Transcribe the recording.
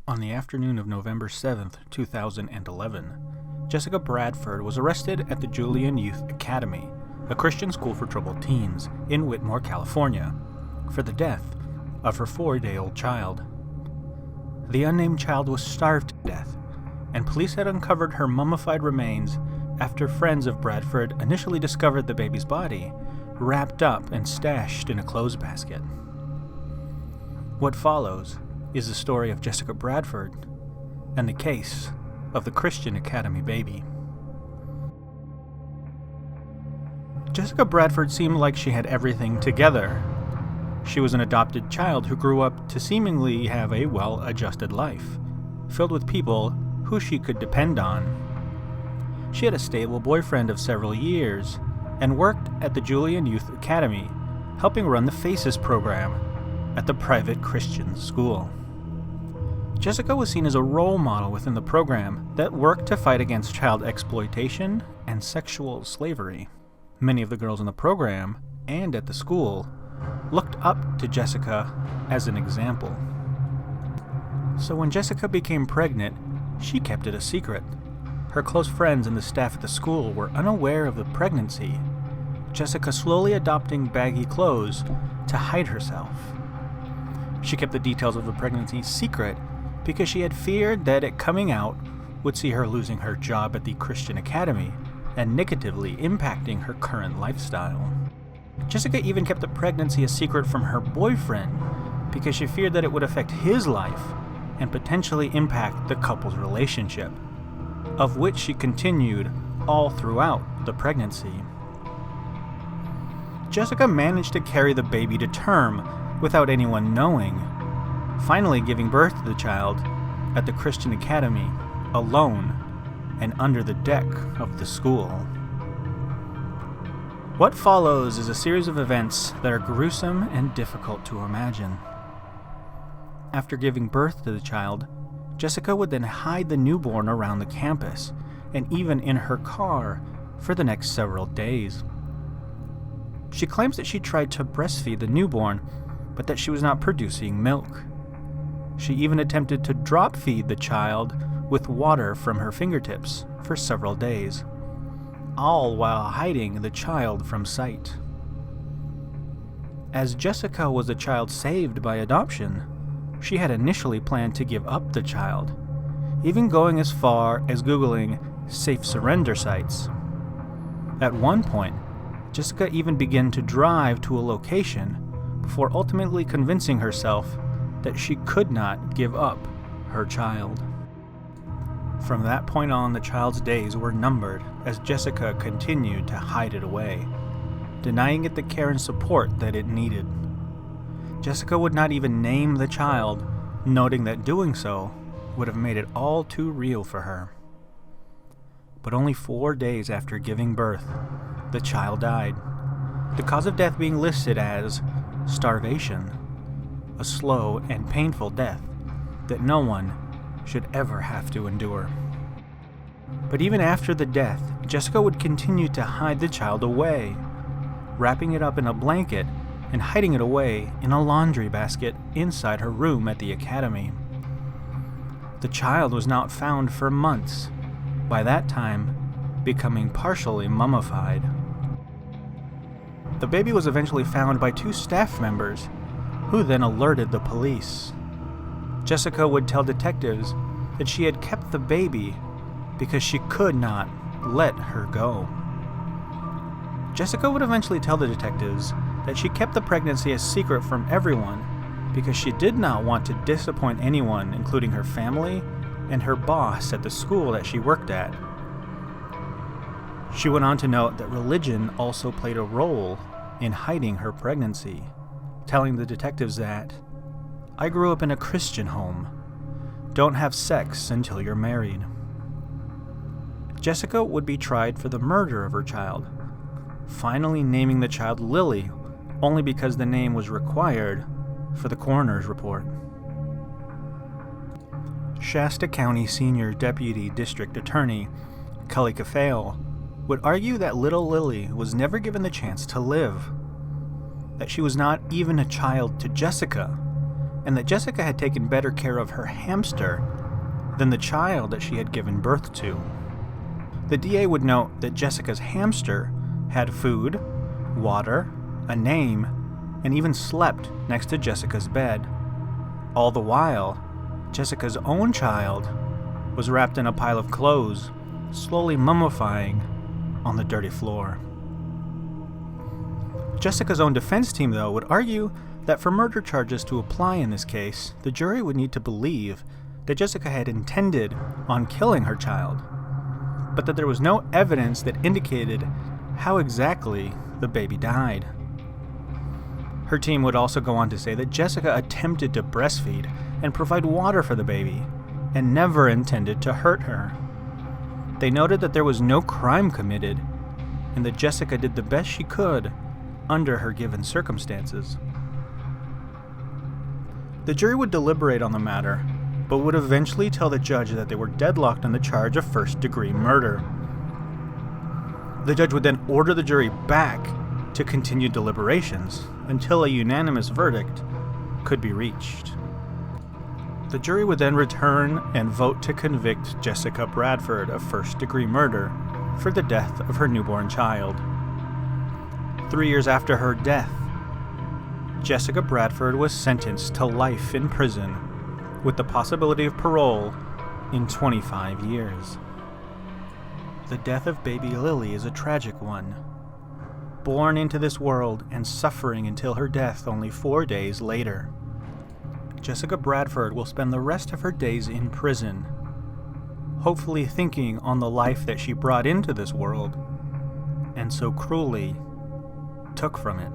On the afternoon of November 7th, 2011, Jessica Bradford was arrested at the Julian Youth Academy, a Christian school for troubled teens in Whitmore, California, for the death of her 4-day-old child. The unnamed child was starved to death, and police had uncovered her mummified remains after friends of Bradford initially discovered the baby's body wrapped up and stashed in a clothes basket. What follows is the story of Jessica Bradford and the case of the Christian Academy baby. Jessica Bradford seemed like she had everything together. She was an adopted child who grew up to seemingly have a well-adjusted life, filled with people who she could depend on. She had a stable boyfriend of several years and worked at the Julian Youth Academy, helping run the FACES program at the private Christian school. Jessica was seen as a role model within the program that worked to fight against child exploitation and sexual slavery. Many of the girls in the program and at the school looked up to Jessica as an example. So when Jessica became pregnant, she kept it a secret. Her close friends and the staff at the school were unaware of the pregnancy, Jessica slowly adopting baggy clothes to hide herself. She kept the details of the pregnancy secret because she had feared that it coming out would see her losing her job at the Christian Academy and negatively impacting her current lifestyle. Jessica even kept the pregnancy a secret from her boyfriend because she feared that it would affect his life and potentially impact the couple's relationship, of which she continued all throughout the pregnancy. Jessica managed to carry the baby to term without anyone knowing, finally giving birth to the child at the Christian Academy, alone and under the deck of the school. What follows is a series of events that are gruesome and difficult to imagine. After giving birth to the child, Jessica would then hide the newborn around the campus and even in her car for the next several days. She claims that she tried to breastfeed the newborn, but that she was not producing milk. She even attempted to drop feed the child with water from her fingertips for several days, all while hiding the child from sight. As Jessica was a child saved by adoption, she had initially planned to give up the child, even going as far as Googling safe surrender sites. At one point, Jessica even began to drive to a location before ultimately convincing herself that she could not give up her child. From that point on, the child's days were numbered as Jessica continued to hide it away, denying it the care and support that it needed. Jessica would not even name the child, noting that doing so would have made it all too real for her. But only 4 days after giving birth, the child died, the cause of death being listed as starvation, a slow and painful death that no one should ever have to endure. But even after the death, Jessica would continue to hide the child away, wrapping it up in a blanket and hiding it away in a laundry basket inside her room at the academy. The child was not found for months, by that time becoming partially mummified. The baby was eventually found by 2 staff members, who then alerted the police. Jessica would tell detectives that she had kept the baby because she could not let her go. Jessica would eventually tell the detectives that she kept the pregnancy a secret from everyone because she did not want to disappoint anyone, including her family and her boss at the school that she worked at. She went on to note that religion also played a role in hiding her pregnancy, telling the detectives that, "I grew up in a Christian home. Don't have sex until you're married." Jessica would be tried for the murder of her child, finally naming the child Lily only because the name was required for the coroner's report. Shasta County Senior Deputy District Attorney Kelly Caffale would argue that little Lily was never given the chance to live, that she was not even a child to Jessica, and that Jessica had taken better care of her hamster than the child that she had given birth to. The DA would note that Jessica's hamster had food, water, a name, and even slept next to Jessica's bed. All the while, Jessica's own child was wrapped in a pile of clothes, slowly mummifying on the dirty floor. Jessica's own defense team, though, would argue that for murder charges to apply in this case, the jury would need to believe that Jessica had intended on killing her child, but that there was no evidence that indicated how exactly the baby died. Her team would also go on to say that Jessica attempted to breastfeed and provide water for the baby, and never intended to hurt her. They noted that there was no crime committed, and that Jessica did the best she could under her given circumstances. The jury would deliberate on the matter, but would eventually tell the judge that they were deadlocked on the charge of first-degree murder. The judge would then order the jury back to continue deliberations until a unanimous verdict could be reached. The jury would then return and vote to convict Jessica Bradford of first-degree murder for the death of her newborn child. 3 years after her death, Jessica Bradford was sentenced to life in prison with the possibility of parole in 25 years. The death of baby Lily is a tragic one. Born into this world and suffering until her death only 4 days later, Jessica Bradford will spend the rest of her days in prison, hopefully thinking on the life that she brought into this world and so cruelly took from it.